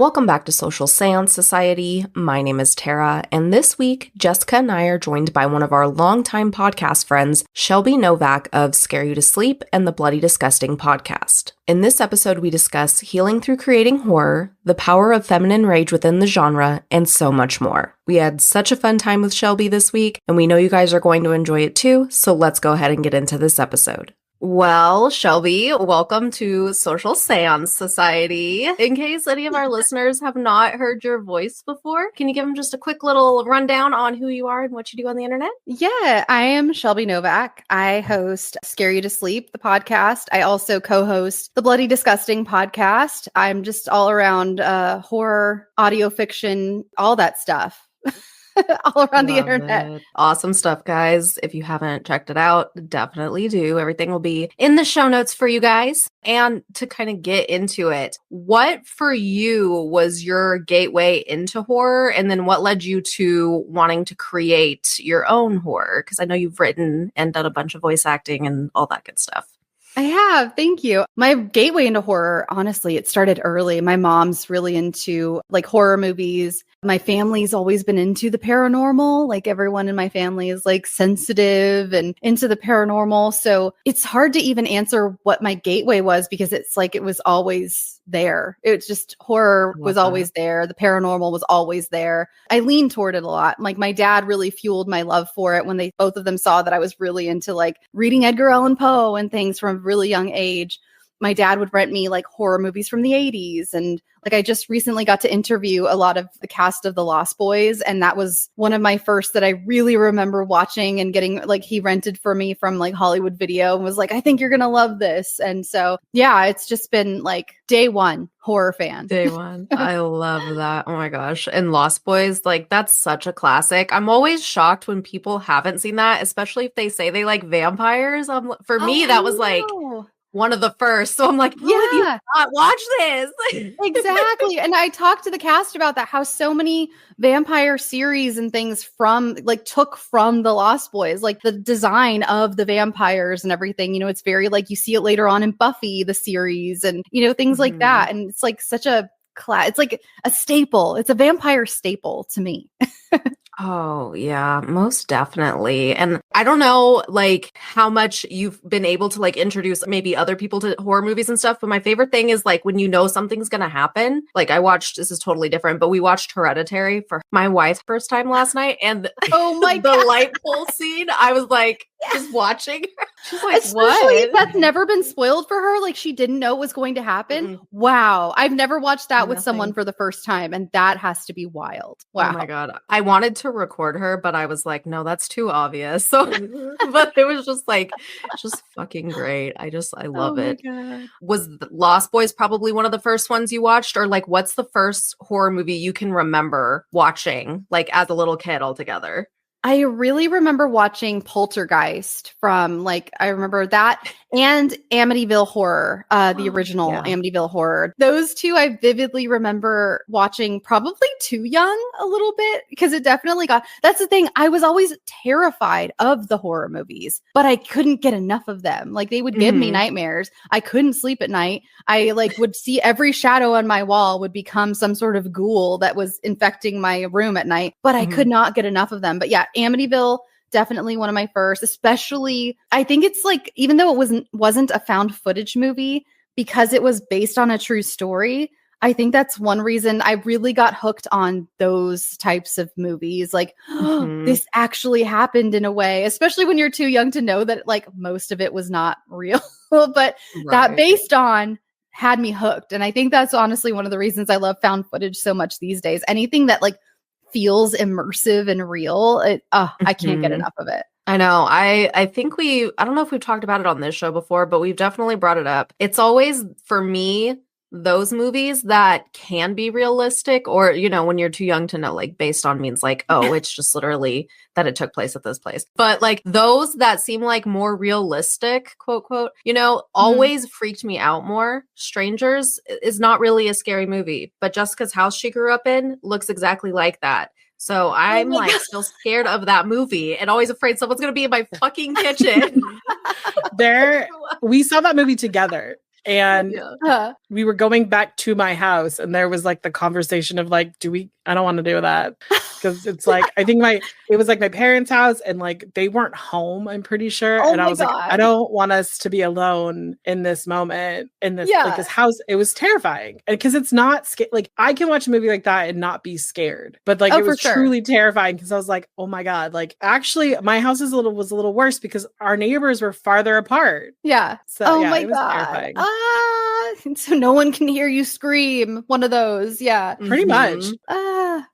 Welcome back to Social Seance Society. My name is Tara, and this week, Jessica and I are joined by one of our longtime podcast friends, Shelby Novak of Scare You to Sleep and the Bloody Disgusting podcast. In this episode, we discuss healing through creating horror, the power of feminine rage within the genre, and so much more. We had such a fun time with Shelby this week, and we know you guys are going to enjoy it too, so let's go ahead and get into this episode. Well, Shelby, welcome to Social Seance Society. In case any of our listeners have not heard your voice before, can you give them just a quick little rundown on who you are and what you do on the internet? Yeah, I am Shelby Novak. I host Scare You to Sleep, the podcast. I also co-host the Bloody Disgusting podcast. I'm just all around horror, audio fiction, all that stuff. All around the internet. It. Awesome stuff, guys. If you haven't checked it out, definitely do. Everything will be in the show notes for you guys. And to kind of get into it, what for you was your gateway into horror? And then what led you to wanting to create your own horror? Because I know you've written and done a bunch of voice acting and all that good stuff. I have. Thank you. My gateway into horror, honestly, it started early. My mom's really into like horror movies. My family's always been into the paranormal. Like everyone in my family is like sensitive and into the paranormal. So it's hard to even answer what my gateway was because it's like it was always there. It's just horror was always there. The paranormal was always there. I leaned toward it a lot. Like my dad really fueled my love for it when they both of them saw that I was really into like reading Edgar Allan Poe and things from a really young age. My dad would rent me like horror movies from the 80s. And like I just recently got to interview a lot of the cast of The Lost Boys. And that was one of my first that I really remember watching and getting like he rented for me from like Hollywood Video and was like, I think you're going to love this. And so, yeah, it's just been like day one horror fan. Day one. I love that. Oh my gosh. And Lost Boys, like that's such a classic. I'm always shocked when people haven't seen that, especially if they say they like vampires. For me, that was like one of the first. So I'm like, yeah, watch this. Exactly. And I talked to the cast about that, how so many vampire series and things took from the Lost Boys, like the design of the vampires and everything. You know, it's very like you see it later on in Buffy, the series, and, you know, things like that. And it's like such a it's like a staple. It's a vampire staple to me. Oh, yeah, most definitely. And I don't know, like, how much you've been able to, like, introduce maybe other people to horror movies and stuff. But my favorite thing is, like, when you know something's going to happen. Like, I watched, this is totally different, but we watched Hereditary for my wife's first time last night. And oh my the light pole scene, I was like, just watching. She's like, especially what? That's never been spoiled for her. Like, she didn't know it was going to happen. Mm-hmm. Wow. I've never watched that with someone for the first time. And that has to be wild. Wow. Oh my God. I wanted to record her, but I was like, no, that's too obvious. So, but it was just like, just fucking great. I love it. God. Was Lost Boys probably one of the first ones you watched? Or like, what's the first horror movie you can remember watching, like as a little kid altogether? I really remember watching Poltergeist from I remember that and Amityville Horror, the original Amityville Horror. Those two I vividly remember watching probably too young a little bit because it definitely that's the thing. I was always terrified of the horror movies, but I couldn't get enough of them. Like they would give me nightmares. I couldn't sleep at night. I would see every shadow on my wall would become some sort of ghoul that was infecting my room at night, but I could not get enough of them. But yeah, Amityville, definitely one of my first, especially I think it's like, even though it wasn't a found footage movie, because it was based on a true story, I think that's one reason I really got hooked on those types of movies. Like, this actually happened in a way, especially when you're too young to know that like most of it was not real, but that based on had me hooked. And I think that's honestly one of the reasons I love found footage so much these days. Anything that like feels immersive and real, I can't get enough of it. I know. I think I don't know if we've talked about it on this show before, but we've definitely brought it up. It's always, for me, those movies that can be realistic, or, you know, when you're too young to know, like based on means like, oh, it's just literally that it took place at this place. But like those that seem like more realistic, quote, quote, you know, always freaked me out more. Strangers is not really a scary movie, but Jessica's house she grew up in looks exactly like that. So I'm still scared of that movie and always afraid someone's going to be in my fucking kitchen. We saw that movie together. And we were going back to my house, and there was like the conversation of like, I don't want to do that. Because it's like, I think it was like my parents' house, and like they weren't home, I'm pretty sure. Oh and I was God. like, I don't want us to be alone in this moment, in this like this house. It was terrifying. And because it's not like I can watch a movie like that and not be scared. But like it was truly terrifying because I was like, oh my God, like actually my house was a little worse because our neighbors were farther apart. Yeah. So it was terrifying. So no one can hear you scream. One of those. Yeah. Pretty much.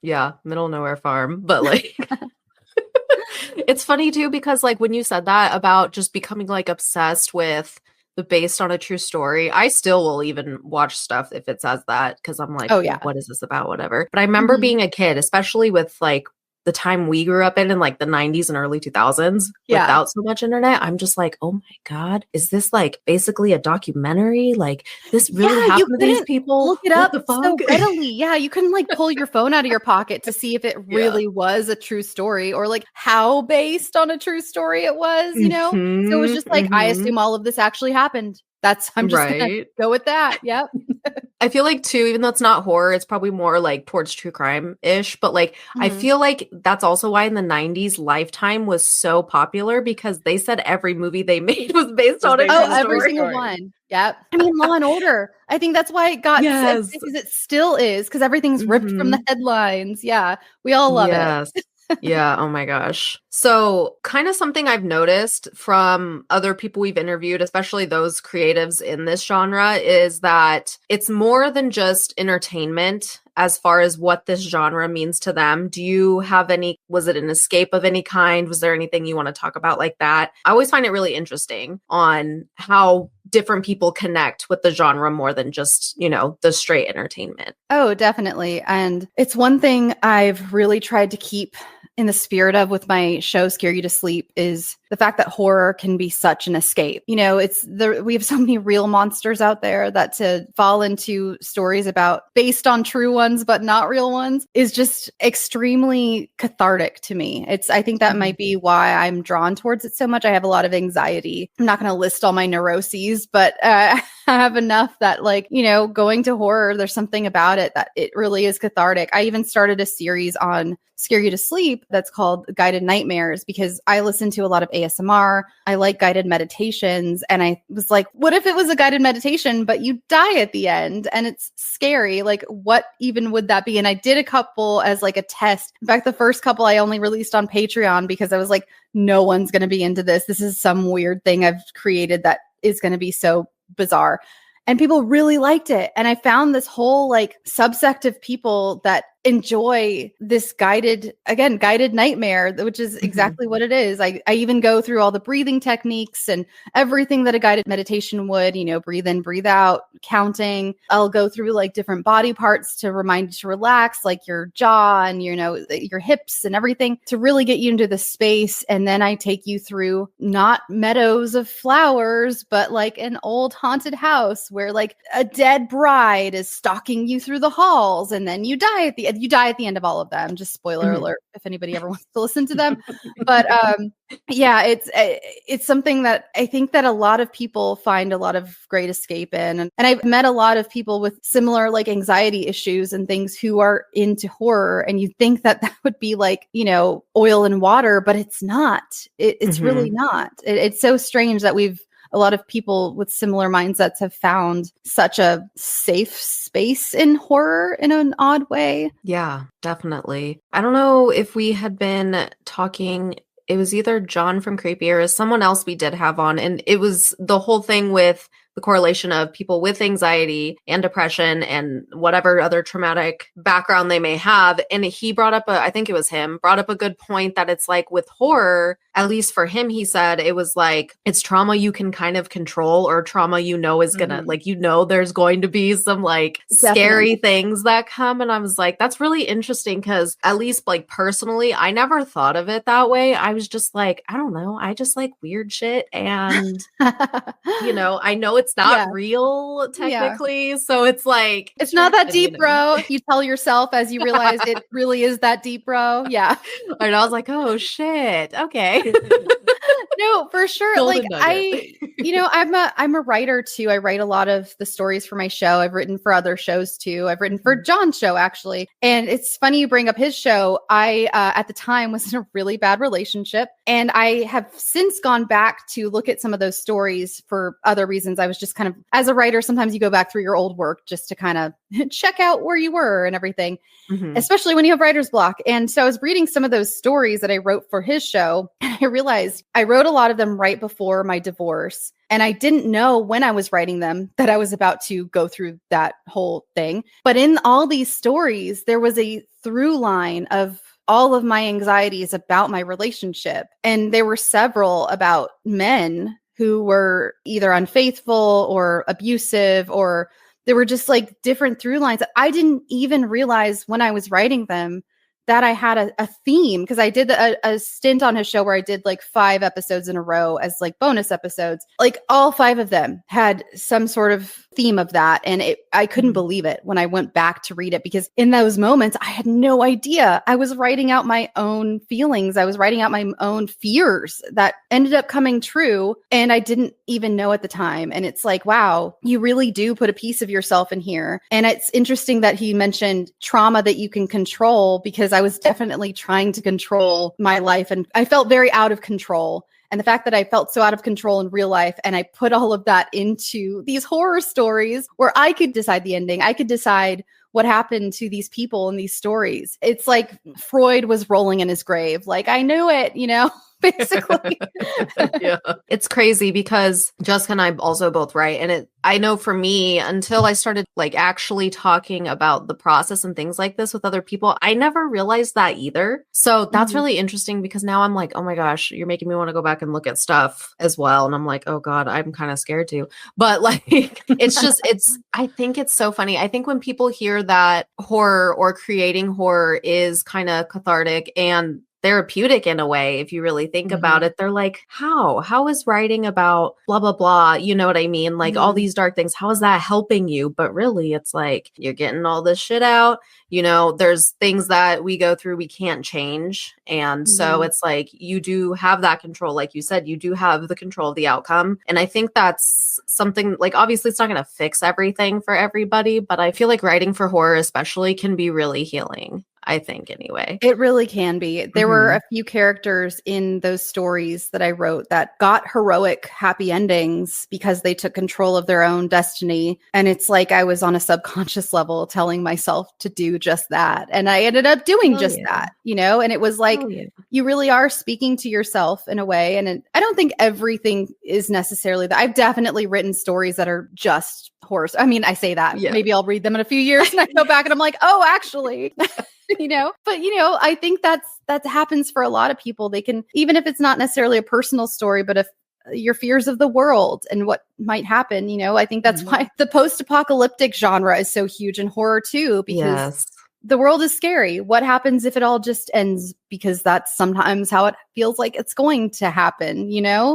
Yeah. Middle of nowhere farm. But like it's funny too, because like when you said that about just becoming like obsessed with the based on a true story, I still will even watch stuff if it says that because I'm like, what is this about? Whatever. But I remember being a kid, especially with like the time we grew up in like the 90s and early 2000s without so much internet. I'm just like, oh my God, is this like basically a documentary? Like this really happened to these people? Look it up so readily. Yeah, you couldn't like pull your phone out of your pocket to see if it really was a true story or like how based on a true story it was, you know? So it was just like, I assume all of this actually happened. I'm just gonna go with that. Yep. I feel like too, even though it's not horror, it's probably more like towards true crime-ish. But like, I feel like that's also why in the 90s, Lifetime was so popular because they said every movie they made was based on a true story. Every single one. Yep. I mean, Law and Order. I think that's why it got because it still is because everything's ripped from the headlines. Yeah. We all love it. Yeah. Oh my gosh. So kind of something I've noticed from other people we've interviewed, especially those creatives in this genre, is that it's more than just entertainment as far as what this genre means to them. Do you have was it an escape of any kind? Was there anything you want to talk about like that? I always find it really interesting on how different people connect with the genre more than just, the straight entertainment. Oh, definitely. And it's one thing I've really tried to keep in the spirit of with my show Scare You to Sleep is the fact that horror can be such an escape. We have so many real monsters out there that to fall into stories about based on true ones but not real ones is just extremely cathartic to me. I think that might be why I'm drawn towards it so much. I have a lot of anxiety. I'm not going to list all my neuroses, but I have enough that going to horror, there's something about it that it really is cathartic. I even started a series on Scare You to Sleep that's called Guided Nightmares because I listen to a lot of ASMR. I like guided meditations. And I was like, what if it was a guided meditation, but you die at the end and it's scary? Like, what even would that be? And I did a couple as like a test. In fact, the first couple I only released on Patreon because I was like, no one's going to be into this. This is some weird thing I've created that is going to be so bizarre. And people really liked it. And I found this whole like subsect of people that enjoy this guided nightmare, which is exactly what it is. I even go through all the breathing techniques and everything that a guided meditation would, breathe in, breathe out, counting. I'll go through like different body parts to remind you to relax, like your jaw and, your hips and everything to really get you into the space. And then I take you through not meadows of flowers, but like an old haunted house where like a dead bride is stalking you through the halls and then you die at the end of all of them. Just spoiler alert if anybody ever wants to listen to them. But it's something that I think that a lot of people find a lot of great escape in. And I've met a lot of people with similar like anxiety issues and things who are into horror. And you think that would be like, oil and water, but it's not. It's really not. It's so strange that a lot of people with similar mindsets have found such a safe space in horror in an odd way. Yeah, definitely. I don't know if we had been talking, it was either John from Creepy or someone else we did have on, and it was the whole thing with the correlation of people with anxiety and depression and whatever other traumatic background they may have. And he brought up I think it was him, brought up a good point that it's like with horror, at least for him, he said it was like, it's trauma you can kind of control or trauma is gonna, there's going to be some like scary things that come. And I was like, that's really interesting because at least like personally, I never thought of it that way. I was just like, I don't know. I just like weird shit. And, I know it's not real technically. Yeah. So it's like, it's not that deep, bro. You tell yourself as you realize it really is that deep, bro. Yeah. And I was like, oh shit. Okay. No, for sure. Golden I'm a writer too. I write a lot of the stories for my show. I've written for other shows too. I've written for John's show actually. And it's funny you bring up his show. I, at the time was in a really bad relationship, and I have since gone back to look at some of those stories for other reasons. I was just kind of, as a writer, sometimes you go back through your old work just to kind of check out where you were and everything, especially when you have writer's block. And so I was reading some of those stories that I wrote for his show, and I realized I wrote a lot of them right before my divorce. And I didn't know when I was writing them that I was about to go through that whole thing. But in all these stories, there was a through line of all of my anxieties about my relationship. And there were several about men who were either unfaithful or abusive, or there were just like different through lines that I didn't even realize when I was writing them that I had a theme, because I did a stint on his show where I did like 5 episodes in a row as like bonus episodes. Like all 5 of them had some sort of theme of that. And I couldn't believe it when I went back to read it, because in those moments, I had no idea. I was writing out my own feelings. I was writing out my own fears that ended up coming true. And I didn't even know at the time. And it's like, wow, you really do put a piece of yourself in here. And it's interesting that he mentioned trauma that you can control, because I was definitely trying to control my life, and I felt very out of control. And the fact that I felt so out of control in real life, and I put all of that into these horror stories where I could decide the ending. I could decide what happened to these people in these stories. It's like Freud was rolling in his grave. Like, I knew it, basically. Yeah. It's crazy because Jessica and I also both write. And I know for me, until I started like actually talking about the process and things like this with other people, I never realized that either. So that's really interesting, because now I'm like, oh my gosh, you're making me want to go back and look at stuff as well. And I'm like, oh God, I'm kind of scared too. But like, I think it's so funny. I think when people hear that horror or creating horror is kind of cathartic and therapeutic in a way, if you really think about it, they're like, how is writing about blah, blah, blah? You know what I mean? Like all these dark things, how is that helping you? But really, it's like, you're getting all this shit out. There's things that we go through we can't change. And so it's like, you do have that control. Like you said, you do have the control of the outcome. And I think that's something, like, obviously it's not going to fix everything for everybody, but I feel like writing for horror especially can be really healing. I think anyway. It really can be. There were a few characters in those stories that I wrote that got heroic happy endings because they took control of their own destiny. And it's like I was on a subconscious level telling myself to do just that. And I ended up doing that, and it was like, you really are speaking to yourself in a way. And I don't think everything is necessarily that. I've definitely written stories that are just horror. I mean, I say that. Yeah. Maybe I'll read them in a few years and I go back and I'm like, oh, actually. But I think that happens for a lot of people. They can, even if it's not necessarily a personal story, but if your fears of the world and what might happen, I think that's why the post-apocalyptic genre is so huge in horror too, because the world is scary. What happens if it all just ends? Because that's sometimes how it feels like it's going to happen,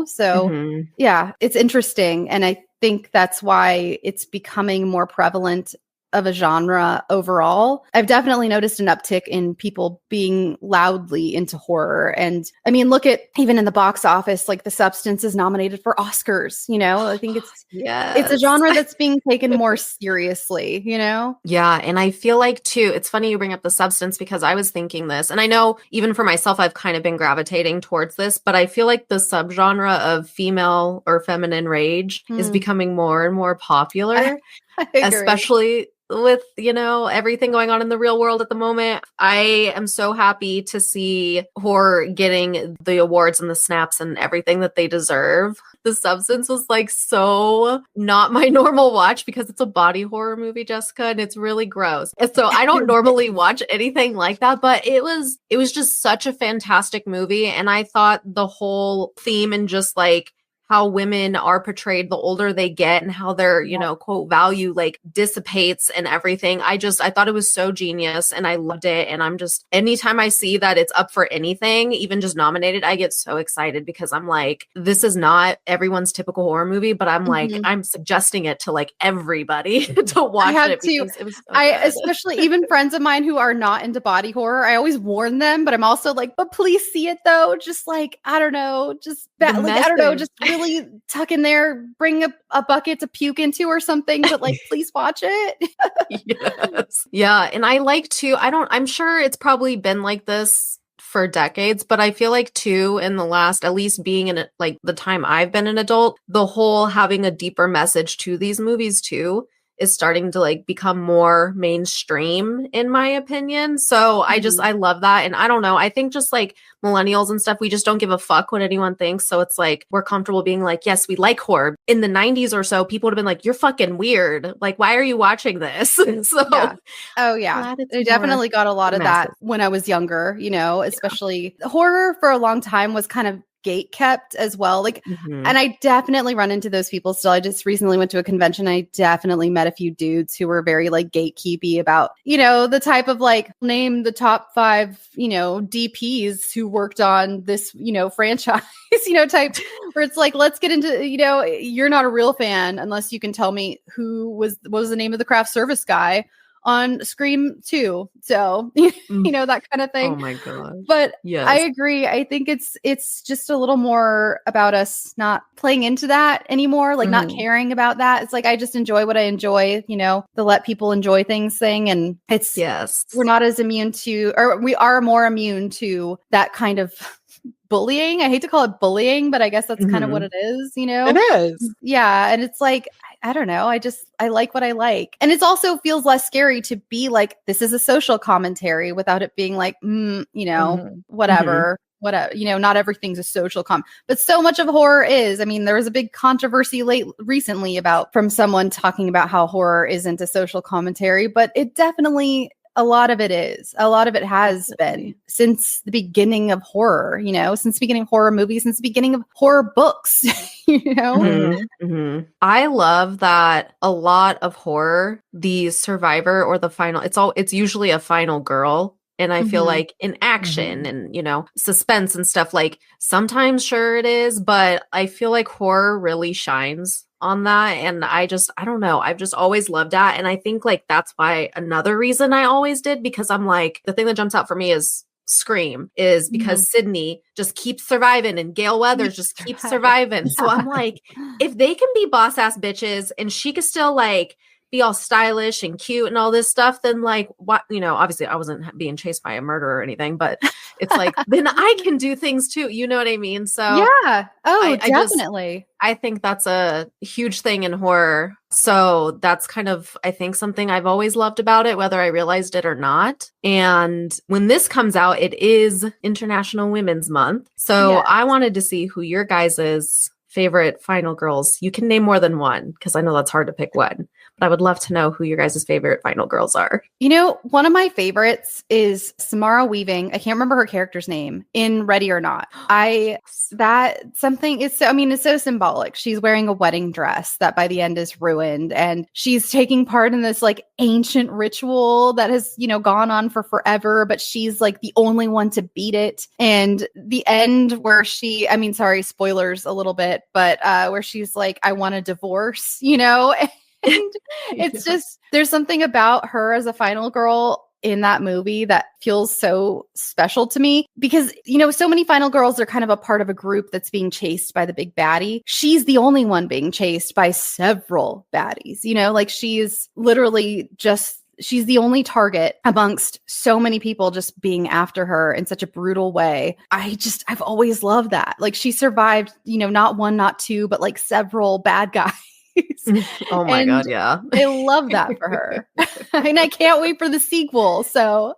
So yeah, it's interesting. And I think that's why it's becoming more prevalent of a genre overall. I've definitely noticed an uptick in people being loudly into horror. And I mean, look at even in the box office, like The Substance is nominated for Oscars, I think it's a genre that's being taken more seriously, Yeah. And I feel like too, it's funny you bring up The Substance, because I was thinking this, and I know even for myself, I've kind of been gravitating towards this, but I feel like the subgenre of female or feminine rage is becoming more and more popular, especially with, everything going on in the real world at the moment. I am so happy to see horror getting the awards and the snaps and everything that they deserve. The Substance was like so not my normal watch, because it's a body horror movie, Jessica, and it's really gross. And so I don't normally watch anything like that, but it was just such a fantastic movie. And I thought the whole theme and just like how women are portrayed the older they get and how their, you know, quote value like dissipates and everything. I thought it was so genius and I loved it. And I'm just, anytime I see that it's up for anything, even just nominated, I get so excited because I'm like, this is not everyone's typical horror movie, but I'm like, I'm suggesting it to like everybody to watch it because it was so good. Especially even friends of mine who are not into body horror, I always warn them, but I'm also like, but please see it though. Just like, I don't know, just I don't know, just really tuck in there, bring a bucket to puke into or something, but like, please watch it. Yes. Yeah. And I like to, I'm sure it's probably been like this for decades, but I feel like too, in the last, at least being in like the time I've been an adult, the whole having a deeper message to these movies too is starting to like become more mainstream in my opinion. So I love that. And I don't know, I think just like millennials and stuff, we just don't give a fuck what anyone thinks. So it's like, we're comfortable being like, yes, we like horror. In the 90s or so, people would have been like, you're fucking weird. Like, why are you watching this? So yeah. Oh yeah. I definitely got a lot of that when I was younger, you know, especially horror for a long time was kind of gate kept as well. Like, and I definitely run into those people still. I just recently went to a convention. I definitely met a few dudes who were very like gatekeepy about, you know, the type of like name the top 5, you know, DPs who worked on this, you know, franchise, you know, type where it's like, let's get into, you know, you're not a real fan unless you can tell me what was the name of the craft service guy on Scream 2. So, you know, that kind of thing. Oh my God. But yes. I agree. I think it's just a little more about us not playing into that anymore, like not caring about that. It's like, I just enjoy what I enjoy, you know, the let people enjoy things thing. And it's, we're not as immune to, or we are more immune to that kind of bullying. I hate to call it bullying, but I guess that's kind of what it is, you know? It is. Yeah. And it's like, I don't know. I like what I like. And it also feels less scary to be like, this is a social commentary without it being like, you know, whatever, you know, not everything's a social but so much of horror is. I mean, there was a big controversy recently from someone talking about how horror isn't a social commentary, but it definitely, a lot of it is. A lot of it has been since the beginning of horror, you know, since the beginning of horror movies, since the beginning of horror books, you know? I love that a lot of horror, the survivor or the final, it's usually a final girl. And I feel like in action and, you know, suspense and stuff, like sometimes sure it is, but I feel like horror really shines on that. And I don't know. I've just always loved that. And I think like that's why another reason I always did, because I'm like, the thing that jumps out for me is Scream is because Sydney just keeps surviving and Gail Weathers just keeps surviving. So I'm like, if they can be boss ass bitches and she could still like be all stylish and cute and all this stuff, then like what, you know, obviously I wasn't being chased by a murderer or anything, but it's like, then I can do things too. You know what I mean? So yeah. Oh, definitely. I think that's a huge thing in horror. So that's kind of, I think, something I've always loved about it, whether I realized it or not. And when this comes out, it is International Women's Month. So I wanted to see who your guys' favorite final girls. You can name more than one because I know that's hard to pick one. But I would love to know who your guys' favorite final girls are. You know, one of my favorites is Samara Weaving. I can't remember her character's name in Ready or Not. It's so symbolic. She's wearing a wedding dress that by the end is ruined. And she's taking part in this like ancient ritual that has, you know, gone on for forever, but she's like the only one to beat it. And the end where spoilers a little bit, but where she's like, I want a divorce, you know? And it's just, there's something about her as a final girl in that movie that feels so special to me because, you know, so many final girls are kind of a part of a group that's being chased by the big baddie. She's the only one being chased by several baddies, you know, like she's literally she's the only target amongst so many people just being after her in such a brutal way. I've always loved that. Like she survived, you know, not one, not two, but like several bad guys. Oh my God, yeah. I love that for her. And I can't wait for the sequel. So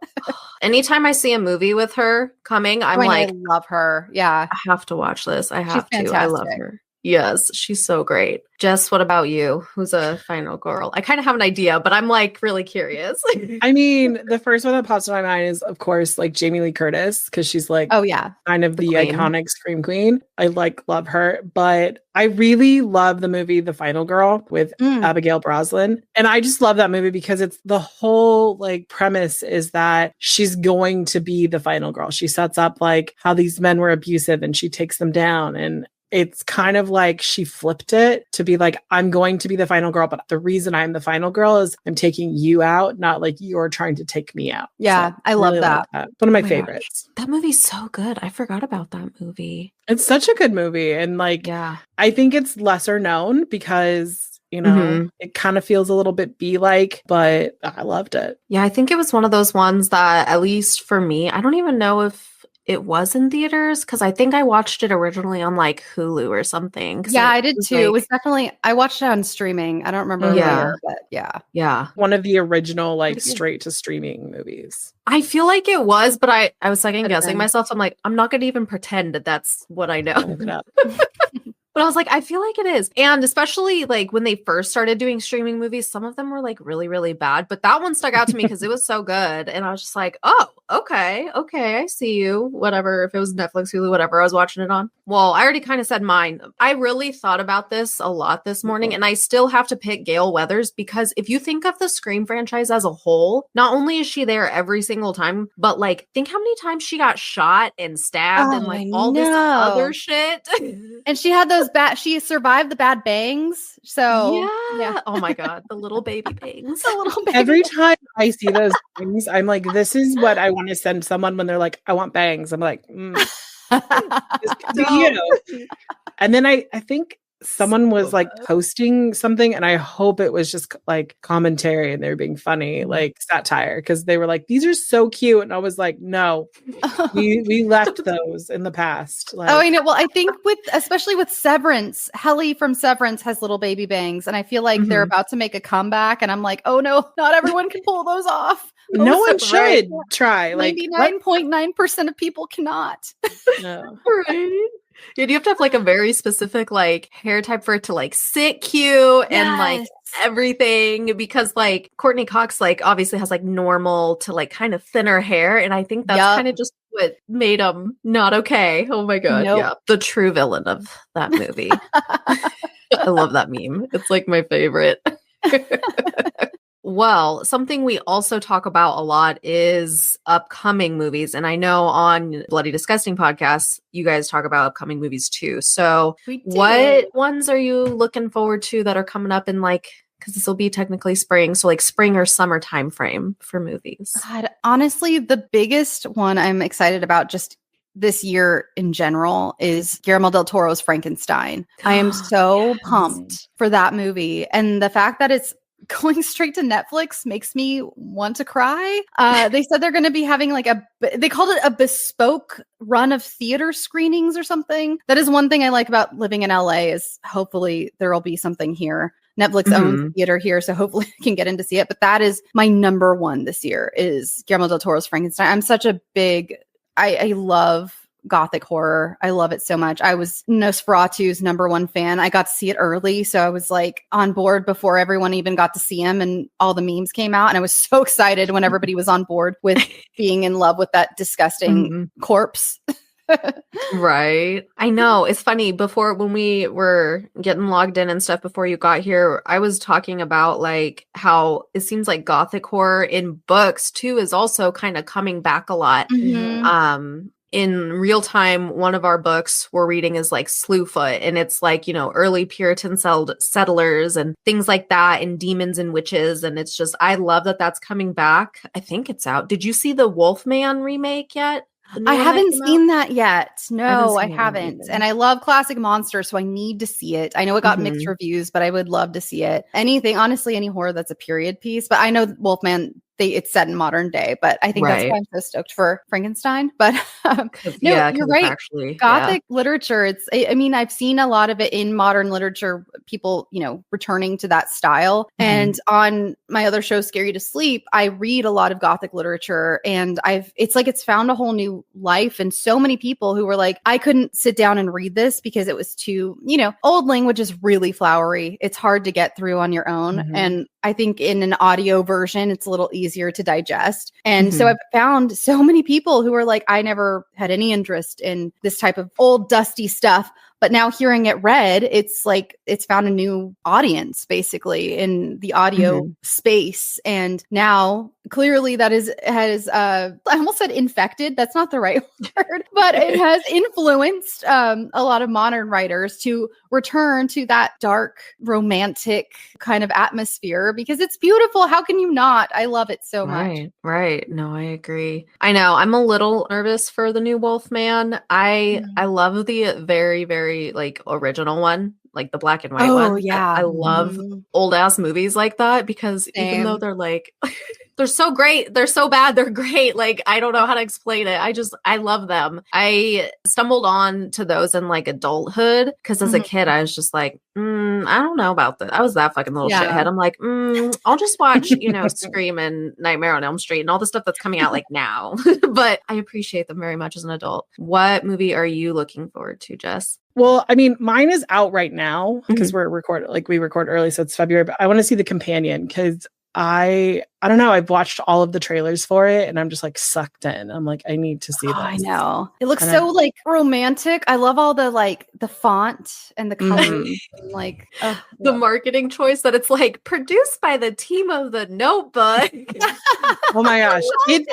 anytime I see a movie with her coming, I'm like, I love her. Yeah. I have to watch this. I have to. I love her. Yes, she's so great. Jess, what about you? Who's a final girl? I kind of have an idea, but I'm like really curious. I mean, the first one that pops in my mind is, of course, like Jamie Lee Curtis, because she's like, oh yeah, kind of the iconic scream queen. I love her, but I really love the movie The Final Girl with Abigail Breslin. And I just love that movie because it's the whole like premise is that she's going to be the final girl. She sets up like how these men were abusive and she takes them down, and it's kind of like she flipped it to be like, I'm going to be the final girl, but the reason I'm the final girl is I'm taking you out, not like you're trying to take me out. Yeah, so I love that. One of my favorites. That movie's so good. I forgot about that movie. It's such a good movie. And like, I think it's lesser known because, you know, it kind of feels a little bit be-like, but I loved it. Yeah, I think it was one of those ones that, at least for me, I don't even know if it was in theaters because I think I watched it originally on like Hulu or something. Yeah, I did too. Like, it was definitely, I watched it on streaming. I don't remember where, but yeah. Yeah. One of the original like straight to streaming movies. I feel like it was, but I was second guessing myself. I'm like, I'm not going to even pretend that that's what I know. But I was like, I feel like it is. And especially like when they first started doing streaming movies, some of them were like really, really bad. But that one stuck out to me because it was so good. And I was just like, oh, okay, I see you. Whatever. If it was Netflix, Hulu, whatever I was watching it on. Well, I already kind of said mine. I really thought about this a lot this morning. And I still have to pick Gale Weathers because if you think of the Scream franchise as a whole, not only is she there every single time, but like think how many times she got shot and stabbed and like all this other shit. And she had those she survived the bad bangs. So yeah. Oh my God. The little baby bangs. Every time I see those bangs, I'm like, this is what I want to send someone when they're like, I want bangs. I'm like, you. And then I think someone was like posting something and I hope it was just like commentary and they were being funny, like satire, because they were like, these are so cute. And I was like, no, we left those in the past. Like, I know. Well, I think especially with Severance, Helly from Severance has little baby bangs. And I feel like they're about to make a comeback. And I'm like, oh no, not everyone can pull those off. No one should try. Like 99.9% of people cannot. No. Right. Yeah, you have to have like a very specific like hair type for it to like sit cute and like everything, because like Courtney Cox like obviously has like normal to like kind of thinner hair, and I think that's kind of just what made him not okay. Oh my God. Yeah, the true villain of that movie. I love that meme. It's like my favorite. Well, something we also talk about a lot is upcoming movies. And I know on Bloody Disgusting podcasts, you guys talk about upcoming movies too. So what ones are you looking forward to that are coming up in like, because this will be technically spring. So like spring or summer time frame for movies? God, honestly, the biggest one I'm excited about just this year in general is Guillermo del Toro's Frankenstein. I am so pumped for that movie. And the fact that it's going straight to Netflix makes me want to cry. They said they're going to be having like they called it a bespoke run of theater screenings or something. That is one thing I like about living in LA is hopefully there will be something here. Netflix owns theater here, so hopefully I can get in to see it. But that is my number one this year is Guillermo del Toro's Frankenstein. I'm such a big, I love Gothic horror. I love it so much. I was Nosferatu's number one fan. I got to see it early, so I was like on board before everyone even got to see him and all the memes came out. And I was so excited when everybody was on board with being in love with that disgusting corpse. Right. I know. It's funny. Before, when we were getting logged in and stuff before you got here, I was talking about like how it seems like Gothic horror in books too is also kind of coming back a lot. In real time, one of our books we're reading is like Slewfoot, and it's like, you know, early Puritan settlers and things like that, and demons and witches. And it's just, I love that that's coming back. I think it's out. Did you see the Wolfman remake yet? I haven't seen that yet. No, I haven't. And I love classic monsters, so I need to see it. I know it got mixed reviews, but I would love to see it. Anything, honestly, any horror that's a period piece. But I know Wolfman it's set in modern day, but I think that's why I'm so stoked for Frankenstein. But you're right. Actually, Gothic literature. I mean, I've seen a lot of it in modern literature, people, returning to that style. Mm-hmm. And on my other show, Scare You to Sleep, I read a lot of Gothic literature, and it's found a whole new life. And so many people who were like, I couldn't sit down and read this because it was too, old language is really flowery. It's hard to get through on your own. Mm-hmm. And I think in an audio version, it's a little easier to digest. And so I've found so many people who are like, I never had any interest in this type of old dusty stuff. But now hearing it read, it's like it's found a new audience basically in the audio space. And now clearly that has I almost said infected. That's not the right word, but it has influenced a lot of modern writers to return to that dark, romantic kind of atmosphere because it's beautiful. How can you not? I love it so much. Right. No, I agree. I know. I'm a little nervous for the new Wolfman. I love the very, very like original one, like the black and white one. Yeah. I love old ass movies like that because even though they're like they're so great, they're so bad, they're great. Like I don't know how to explain it. I love them. I stumbled on to those in like adulthood because as a kid I was just like, I don't know about that. I was that fucking little shithead. I'm like, I'll just watch, Scream and Nightmare on Elm Street and all the stuff that's coming out like now. But I appreciate them very much as an adult. What movie are you looking forward to, Jess? Well, I mean, mine is out right now because we record early, so it's February, but I want to see The Companion because I don't know. I've watched all of the trailers for it and I'm just like sucked in. I'm like, I need to see this. I know. It looks so like romantic. I love all the like the font and the colors. Like the marketing choice that it's like produced by the team of The Notebook. Oh my gosh. It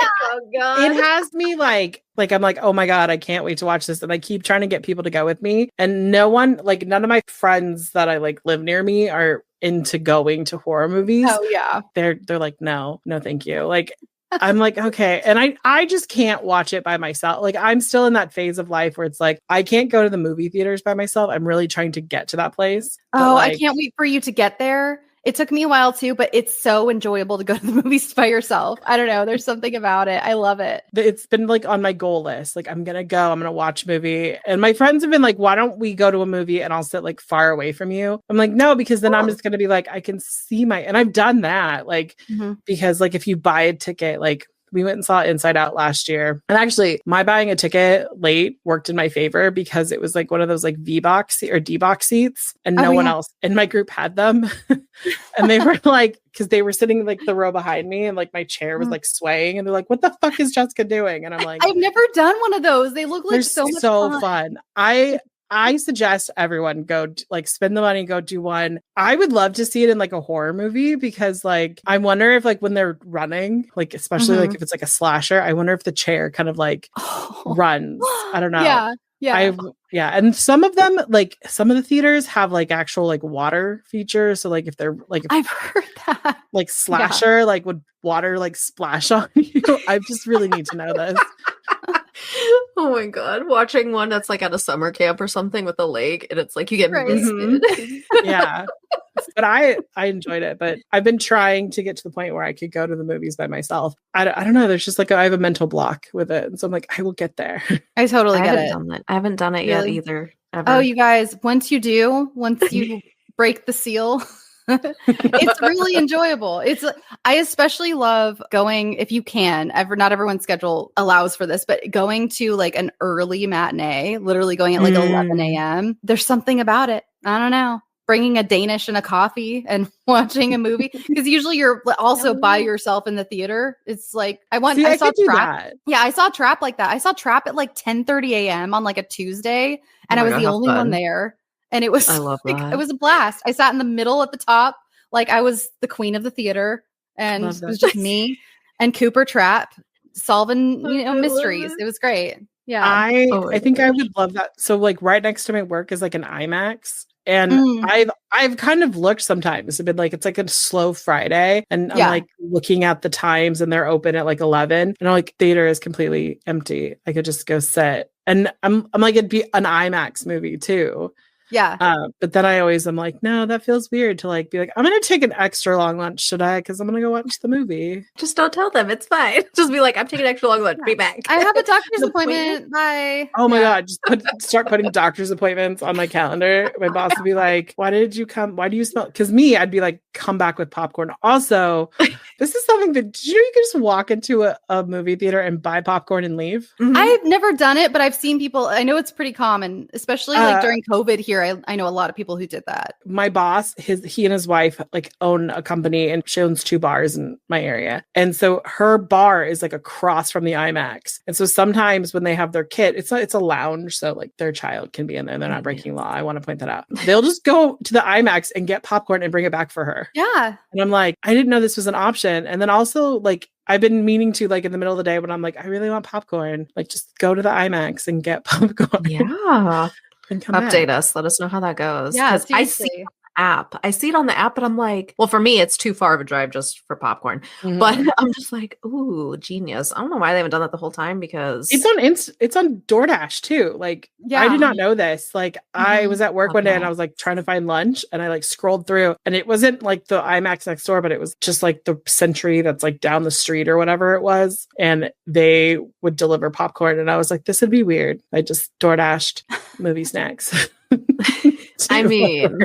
has me like I'm like, oh my God, I can't wait to watch this. And I keep trying to get people to go with me. And none of my friends that I like live near me are into going to horror movies. Oh yeah. They're like, no, thank you. Like, I'm like, okay. And I just can't watch it by myself. Like, I'm still in that phase of life where it's like, I can't go to the movie theaters by myself. I'm really trying to get to that place. Oh, I can't wait for you to get there. It took me a while too, but it's so enjoyable to go to the movies by yourself. I don't know. There's something about it. I love it. It's been like on my goal list. Like I'm going to watch a movie. And my friends have been like, why don't we go to a movie and I'll sit like far away from you? I'm like, no, because then I'm just going to be like, I can see and I've done that. Like, because like if you buy a ticket, like we went and saw Inside Out last year. And actually, my buying a ticket late worked in my favor because it was like one of those like V-box or D-box seats. And no one else in my group had them. And they were like, because they were sitting like the row behind me and like my chair was like swaying. And they're like, what the fuck is Jessica doing? And I'm like, I've never done one of those. They look like so much fun. I suggest everyone go like spend the money, go do one. I would love to see it in like a horror movie because like I wonder if like when they're running, like especially like if it's like a slasher, I wonder if the chair kind of like runs. I don't know. Yeah. And some of them, like some of the theaters have like actual like water features. So like if they're like, I've heard that like slasher, like would water like splash on you? I just really need to know this. Oh my God. Watching one that's like at a summer camp or something with a lake and it's like you get misted. Yeah. But I enjoyed it, but I've been trying to get to the point where I could go to the movies by myself. I don't know. There's just like I have a mental block with it. And so I'm like, I will get there. I totally get it. I haven't done it yet either. Ever. Oh, you guys, once you break the seal, it's really enjoyable. I especially love going, if you can, not everyone's schedule allows for this, but going to like an early matinee, literally going at like 11 a.m. There's something about it. I don't know. Bringing a Danish and a coffee and watching a movie because usually you're also by yourself in the theater. It's like I saw Trap. Yeah, I saw Trap like that. I saw Trap at like 10:30 a.m. on like a Tuesday, and I was the only one there. And it was it was a blast. I sat in the middle at the top, like I was the queen of the theater, and it was just me and Cooper Trap solving mysteries. It was great. Yeah, I think I would love that. So like right next to my work is like an IMAX. And I've kind of looked sometimes. I've been like, it's like a slow Friday. And I'm like looking at the times and they're open at like 11. And I'm like, theater is completely empty. I could just go sit. And I'm like, it'd be an IMAX movie too. Yeah. But then I always am like, no, that feels weird to like be like, I'm gonna take an extra long lunch, should I? Because I'm gonna go watch the movie. Just don't tell them. It's fine. Just be like, I'm taking an extra long lunch. Be back. I have a doctor's appointment. Bye. Oh my God. Just start putting doctor's appointments on my calendar. My boss would be like, why did you come? Why do you smell? Because I'd be like, come back with popcorn. Also, this is something that, did you know you can just walk into a movie theater and buy popcorn and leave? Mm-hmm. I've never done it, but I've seen people. I know it's pretty common, especially like during COVID here. I know a lot of people who did that. My boss, he and his wife like own a company, and she owns 2 bars in my area. And so her bar is like across from the IMAX. And so sometimes when they have their kid, it's a lounge. So like their child can be in there. They're not breaking law. I want to point that out. They'll just go to the IMAX and get popcorn and bring it back for her. Yeah. And I'm like, I didn't know this was an option. And then also like, I've been meaning to like in the middle of the day when I'm like, I really want popcorn, like just go to the IMAX and get popcorn. Yeah. And come update back. us. Let us know how that goes. Yeah. I see app. I see it on the app, but I'm like, well, for me, it's too far of a drive just for popcorn. Mm-hmm. But I'm just like, ooh, genius. I don't know why they haven't done that the whole time, because it's on DoorDash too. Like, I did not know this. Like, I was at work one day and I was like trying to find lunch, and I like scrolled through, and it wasn't like the IMAX next door, but it was just like the Century that's like down the street or whatever it was, and they would deliver popcorn, and I was like, this would be weird. I just DoorDashed movie snacks. I mean,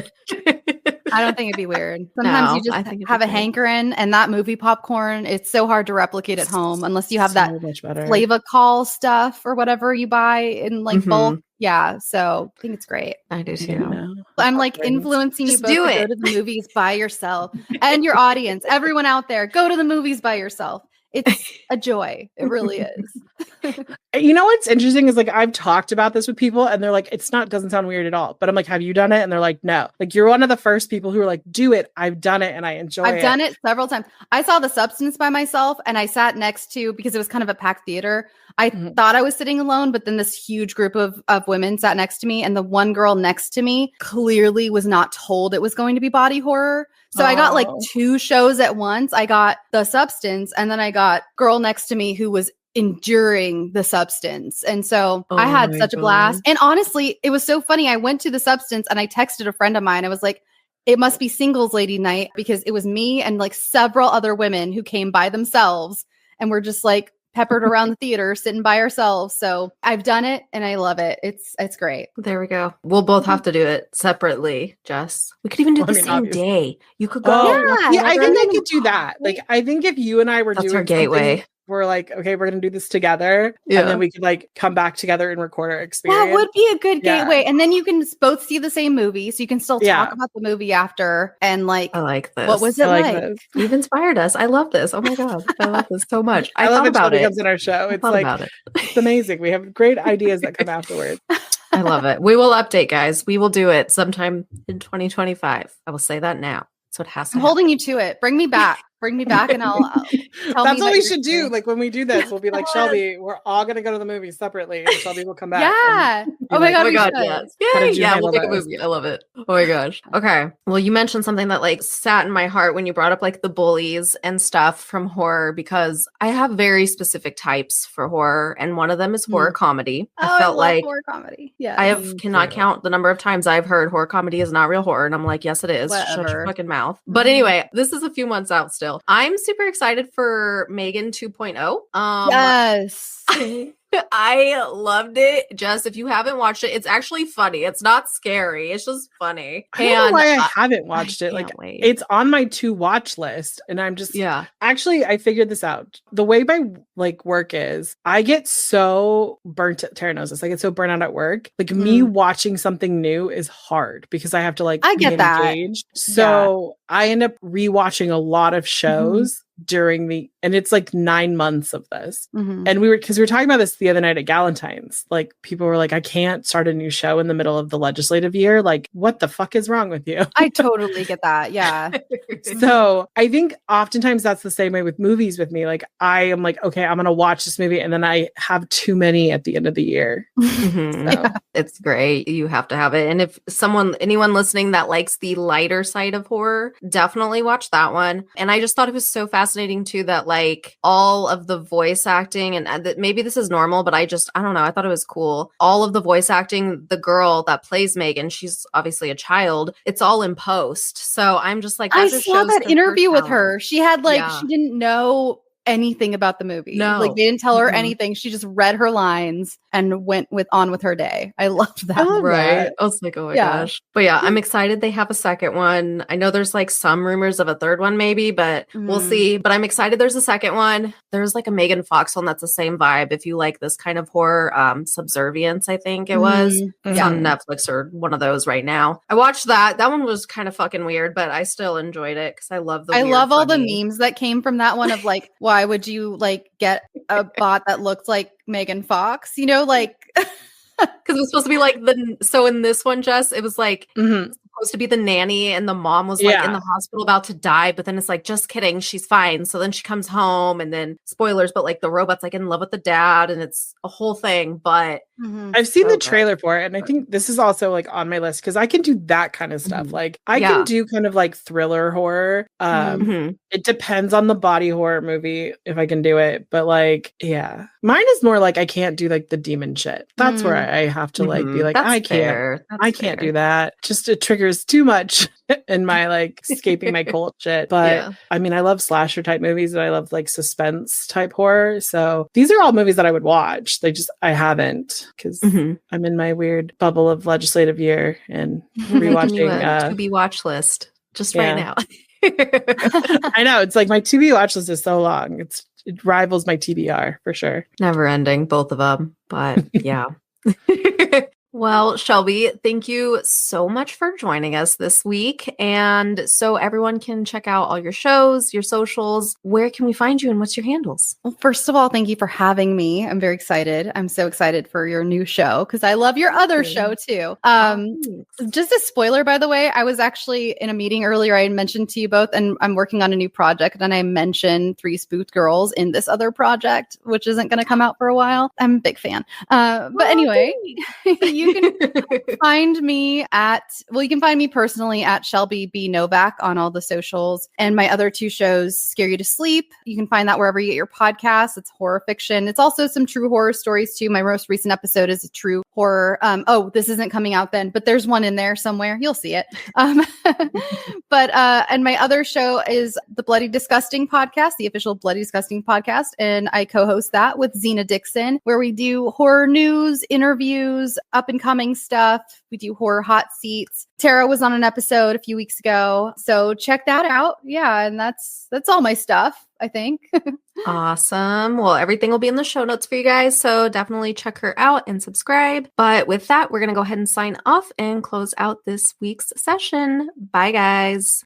I don't think it'd be weird. Sometimes you just have a hankering, and that movie popcorn, it's so hard to replicate at home unless you have that Flava Call stuff or whatever you buy in like bulk. Yeah, so I think it's great. I do too. Yeah. I'm like influencing you both to go to the movies by yourself, and your audience, everyone out there, go to the movies by yourself. It's a joy. It really is. You know what's interesting is like I've talked about this with people, and they're like, doesn't sound weird at all. But I'm like, have you done it? And they're like, no. Like, you're one of the first people who are like, do it. I've done it and I enjoy it. I've done it several times. I saw The Substance by myself, and I sat next to, because it was kind of a packed theater, I thought I was sitting alone, but then this huge group of women sat next to me, and the one girl next to me clearly was not told it was going to be body horror. So I got like 2 shows at once. I got The Substance, and then I got girl next to me who was enduring The Substance. And so I had such a blast. And honestly, it was so funny. I went to The Substance and I texted a friend of mine. I was like, it must be singles lady night, because it was me and like several other women who came by themselves, and we're just like peppered around the theater, sitting by ourselves. So I've done it and I love it. It's great. There we go. We'll both have to do it separately, Jess. We could even do the same day. You could go. Yeah, I think I could do that. Like, I think if you and I were doing our gateway. We're like, okay, we're going to do this together. Yeah. And then we could like come back together and record our experience. That would be a good gateway. And then you can both see the same movie. So you can still talk about the movie after. And like, I like this. What was it like? You've inspired us. I love this. Oh my God. I love this so much. I love it when it comes in our show. It's like, it's amazing. We have great ideas that come afterwards. I love it. We will update, guys. We will do it sometime in 2025. I will say that now. So it has to. I'm holding you to it. Bring me back. Bring me back, and I'll tell That's what we should do. Like, when we do this, we'll be like, Shelby, we're all going to go to the movies separately, and Shelby will come back. Yeah. Oh my God. Yes. Yeah, we'll make a movie. I love it. Oh my gosh. Okay. Well, you mentioned something that like sat in my heart when you brought up like the bullies and stuff from horror, because I have very specific types for horror, and one of them is horror comedy. I felt like horror comedy. Yeah. I cannot count the number of times I've heard horror comedy is not real horror, and I'm like, yes, it is. Whatever. Shut your fucking mouth. But anyway, this is a few months out still. I'm super excited for Megan 2.0. Yes. I loved it. Jess, if you haven't watched it, it's actually funny. It's not scary. It's just funny. I don't know why I haven't watched it. Like, it's on my to watch list, and I'm just Actually, I figured this out. The way my like work is, I get so burnt. Tara knows this. I get so burnt out at work. Like, me watching something new is hard because I have to like I get that. Engaged. So I end up rewatching a lot of shows during and it's like 9 months of this. And we were talking about this the other night at Galentine's. Like, people were like, I can't start a new show in the middle of the legislative year. Like, what the fuck is wrong with you? I totally get that. Yeah. So I think oftentimes that's the same way with movies with me. Like, I am like, okay, I'm going to watch this movie, and then I have too many at the end of the year. So. It's great. You have to have it. And if anyone listening that likes the lighter side of horror, definitely watch that one. And I just thought it was so fascinating fascinating too that like all of the voice acting and maybe this is normal, but I don't know. I thought it was cool. All of the voice acting, the girl that plays Megan, she's obviously a child. It's all in post. So I'm just like, I saw that interview with her. She had like, she didn't know anything about the movie. No. Like they didn't tell her anything. She just read her lines and went on with her day. I loved that. Right. I was like, oh my gosh. But yeah, I'm excited they have a second one. I know there's like some rumors of a third one maybe, but we'll see. But I'm excited there's a second one. There's like a Megan Fox one that's the same vibe. If you like this kind of horror, Subservience, I think it was. It's on Netflix or one of those right now. I watched that. That one was kind of fucking weird, but I still enjoyed it because I love I love all the memes that came from that one of like, why would you like get a bot that looks like Megan Fox? You know, like because it was supposed to be like so in this one, Jess, it was like supposed to be the nanny and the mom was like in the hospital about to die, but then it's like, just kidding, she's fine. So then she comes home and then spoilers, but like the robot's like in love with the dad and it's a whole thing. But I've seen the trailer for it and I think this is also like on my list because I can do that kind of stuff. Like I can do kind of like thriller horror. It depends on the body horror movie if I can do it, but like mine is more like I can't do like the demon shit. That's where I have to like be like, I can't do that. Just it triggers too much in my like escaping my cult shit. But I mean, I love slasher type movies and I love like suspense type horror. So these are all movies that I would watch. I haven't because I'm in my weird bubble of legislative year and rewatching to be watch list just right now. I know it's like my TV watch list is so long. It rivals my TBR for sure. Never ending, both of them. But yeah. Well, Shelby, thank you so much for joining us this week. And so everyone can check out all your shows, your socials. Where can we find you and what's your handles? Well, first of all, thank you for having me. I'm very excited. I'm so excited for your new show because I love your other show too. Just a spoiler, by the way, I was actually in a meeting earlier. I mentioned to you both, and I'm working on a new project. And I mentioned Three Spooked Girls in this other project, which isn't going to come out for a while. I'm a big fan. But anyway, you can find me you can find me personally at Shelby B. Novak on all the socials. And my other two shows, Scare You to Sleep. You can find that wherever you get your podcasts. It's horror fiction. It's also some true horror stories too. My most recent episode is a true horror. This isn't coming out then, but there's one in there somewhere. You'll see it. And my other show is the Bloody Disgusting podcast, the official Bloody Disgusting podcast. And I co-host that with Zena Dixon, where we do horror news, interviews, up and coming stuff. We do horror hot seats. Tara was on an episode a few weeks ago, so check that out. Yeah, and that's all my stuff, I think. Awesome. Well, everything will be in the show notes for you guys, so definitely check her out and subscribe. But with that, we're going to go ahead and sign off and close out this week's session. Bye, guys.